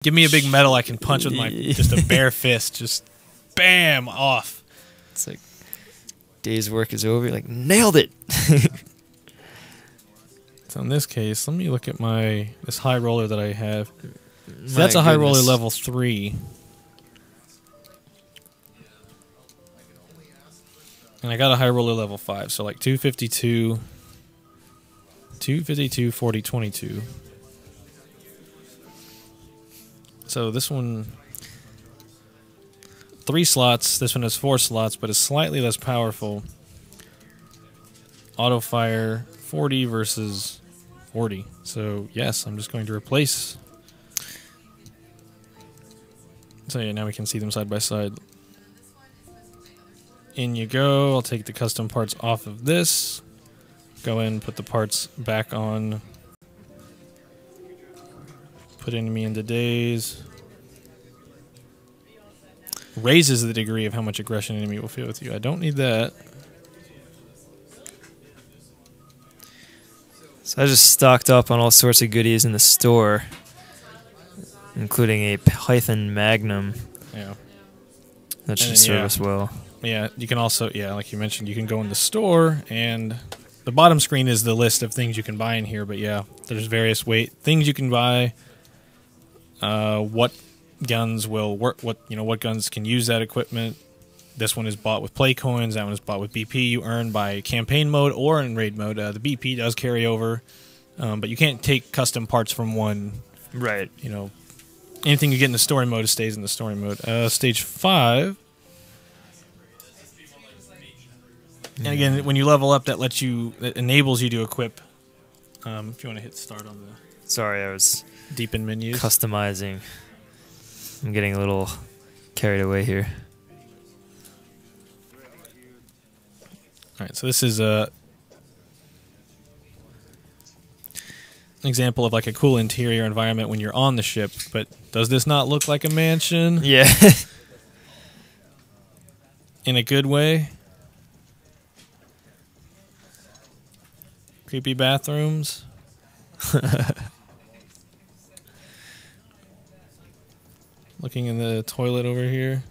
Give me a big metal I can punch with my just a bare fist, just bam off. It's like day's work is over. You're like, nailed it. So in this case, let me look at this high roller that I have. So that's a high roller level 3. And I got a high roller level 5, so like 252, 40, 22. So this one, 3 slots. This one has 4 slots, but is slightly less powerful. Auto fire 40 versus 40. So yes, I'm just going to replace. So yeah, now we can see them side by side. In you go. I'll take the custom parts off of this. Go in, put the parts back on. Put enemy into daze. Raises the degree of how much aggression an enemy will feel with you. I don't need that. So I just stocked up on all sorts of goodies in the store, including a Python Magnum. Yeah. That should serve us well. Yeah, you can also, like you mentioned, you can go in the store, and the bottom screen is the list of things you can buy in here, but yeah, there's various things you can buy. What guns will work? What guns can use that equipment? This one is bought with play coins. That one is bought with BP. You earn by campaign mode or in raid mode. The BP does carry over, but you can't take custom parts from one. Right. Anything you get in the story mode stays in the story mode. Stage 5. And again, when you level up, that enables you to equip. If you want to hit start on the. Sorry, I was deep in menus. Customizing. I'm getting a little carried away here. Alright, so this is an example of like a cool interior environment when you're on the ship, but does this not look like a mansion? Yeah. In a good way? Creepy bathrooms. Looking in the toilet over here.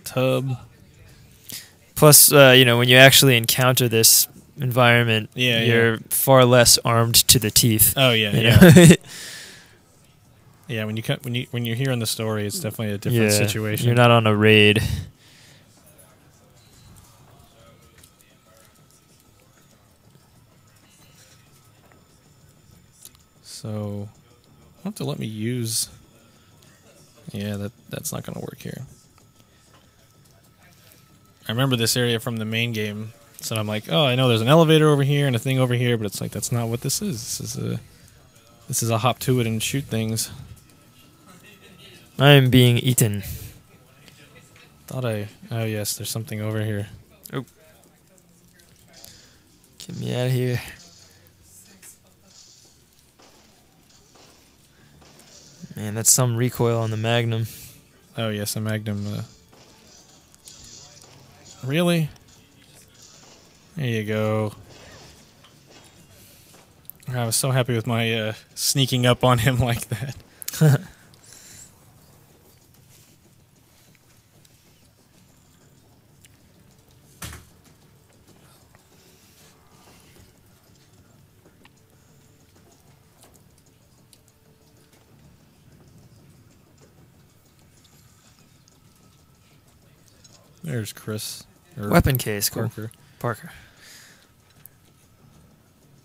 Tub. Plus, when you actually encounter this environment, you're far less armed to the teeth. Oh yeah, yeah. When you're here in the story, it's definitely a different situation. You're not on a raid. So, I'll have to let me use. Yeah, that's not going to work here. I remember this area from the main game, so I'm like, oh, I know there's an elevator over here and a thing over here, but it's like that's not what this is. This is a hop to it and shoot things. I am being eaten. Oh yes, there's something over here. Oh, get me out of here. Man, that's some recoil on the Magnum. Oh yes, a Magnum. Really? There you go. I was so happy with my sneaking up on him like that. There's Chris. Weapon case, cool. Parker.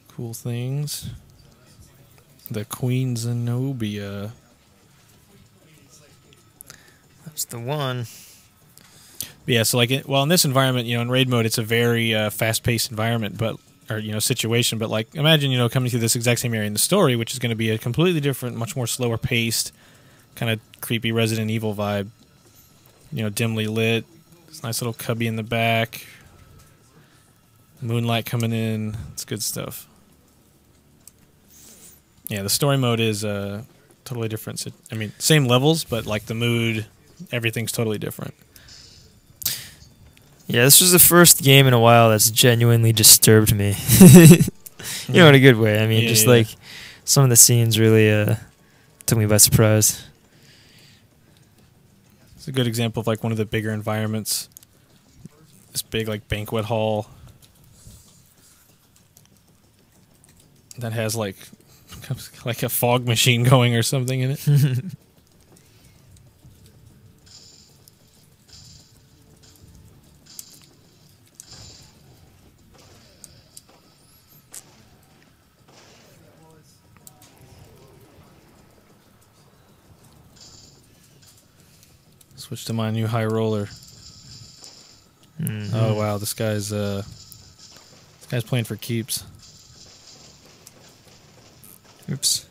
Cool things. The Queen Zenobia. That's the one. Yeah, so like, in this environment, in raid mode, it's a very fast-paced environment, situation. But like, imagine, coming through this exact same area in the story, which is going to be a completely different, much more slower-paced, kind of creepy Resident Evil vibe. Dimly lit. This nice little cubby in the back. Moonlight coming in. It's good stuff. Yeah, the story mode is totally different. I mean, same levels, but like the mood, everything's totally different. Yeah, this was the first game in a while that's genuinely disturbed me. In a good way. I mean, like some of the scenes really Took me by surprise. It's a good example of like one of the bigger environments. This big like banquet hall that has like a fog machine going or something in it. Switch to my new high roller. Oh wow, this guy's playing for keeps. Oops.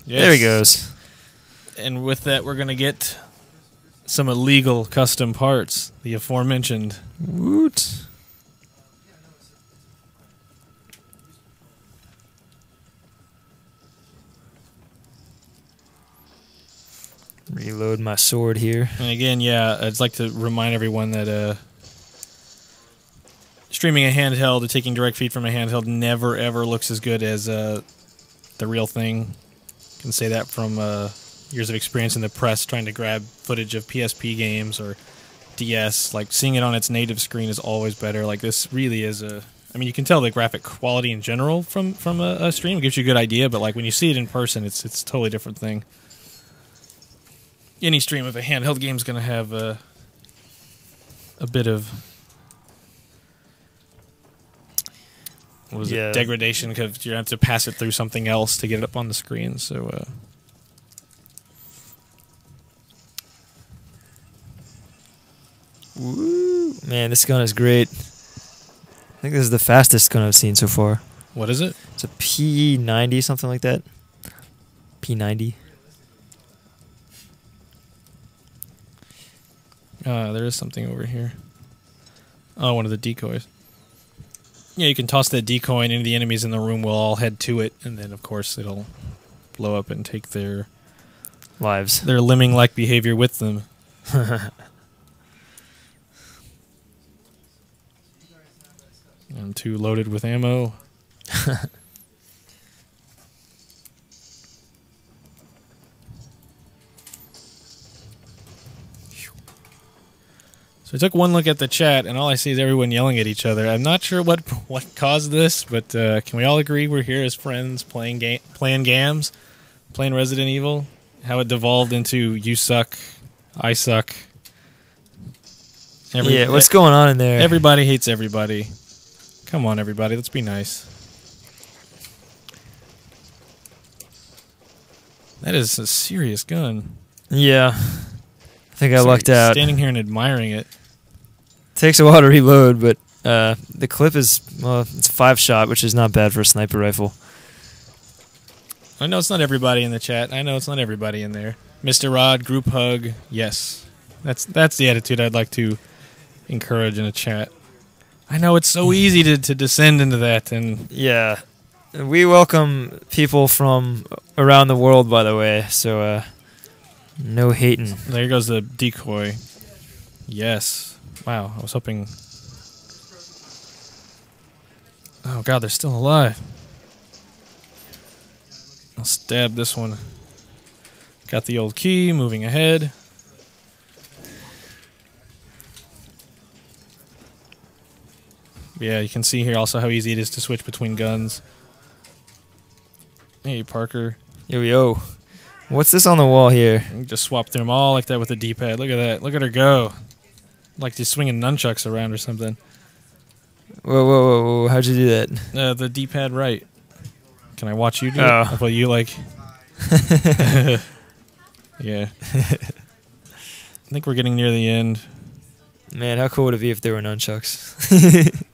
Yes. There he goes. And with that, we're gonna get some illegal custom parts, the aforementioned. Woot. Reload my sword here. And again, yeah, I'd like to remind everyone that streaming a handheld or taking direct feed from a handheld never ever looks as good as the real thing. I can say that from years of experience in the press trying to grab footage of PSP games or DS. Like, seeing it on its native screen is always better. Like, this really is a... I mean, you can tell the graphic quality in general from a stream. It gives you a good idea, but like when you see it in person, it's a totally different thing. Any stream of a handheld game is going to have a bit of degradation because you have to pass it through something else to get it up on the screen. So, woo, man, this gun is great. I think this is the fastest gun I've seen so far. What is it? It's a P90, something like that. P90. There is something over here. Oh, one of the decoys. Yeah, you can toss that decoy and any of the enemies in the room will all head to it, and then, of course, it'll blow up and take their lives. Their lemming-like behavior with them. I'm too loaded with ammo. So I took one look at the chat, and all I see is everyone yelling at each other. I'm not sure what caused this, but can we all agree we're here as friends playing games, playing Resident Evil? How it devolved into you suck, I suck. Yeah, what's going on in there? Everybody hates everybody. Come on, everybody, let's be nice. That is a serious gun. Yeah. I think I lucked out. Standing here and admiring it. Takes a while to reload, but the clip is, well, it's 5-shot, which is not bad for a sniper rifle. I know it's not everybody in the chat. I know it's not everybody in there. Mr. Rod, group hug, yes. That's the attitude I'd like to encourage in a chat. I know it's so easy to descend into that. And yeah. We welcome people from around the world, by the way, so no hating. There goes the decoy. Yes. Wow, I was hoping... Oh god, they're still alive. I'll stab this one. Got the old key, moving ahead. Yeah, you can see here also how easy it is to switch between guns. Hey, Parker. Yo, yo. What's this on the wall here? You can just swap through them all like that with the D-pad. Look at that. Look at her go. Like she's swinging nunchucks around or something. Whoa, whoa, whoa, whoa. How'd you do that? The D-pad right. Can I watch you do it? Well, you like... Yeah. I think we're getting near the end. Man, how cool would it be if there were nunchucks?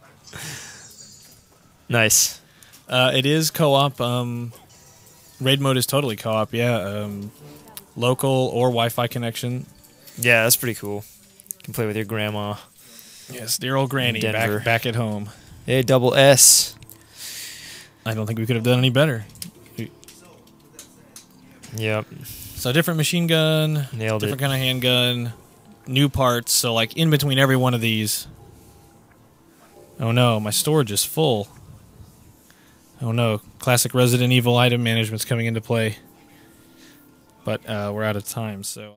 Nice. It is co-op. Raid mode is totally co-op, yeah. Local or Wi-Fi connection. Yeah, that's pretty cool. You can play with your grandma. Yes, dear old granny back at home. Hey, double S. I don't think we could have done any better. Yep. So different machine gun, different kind of handgun, new parts. So like in between every one of these. Oh no, my storage is full. Oh no, classic Resident Evil item management's coming into play. But we're out of time, so...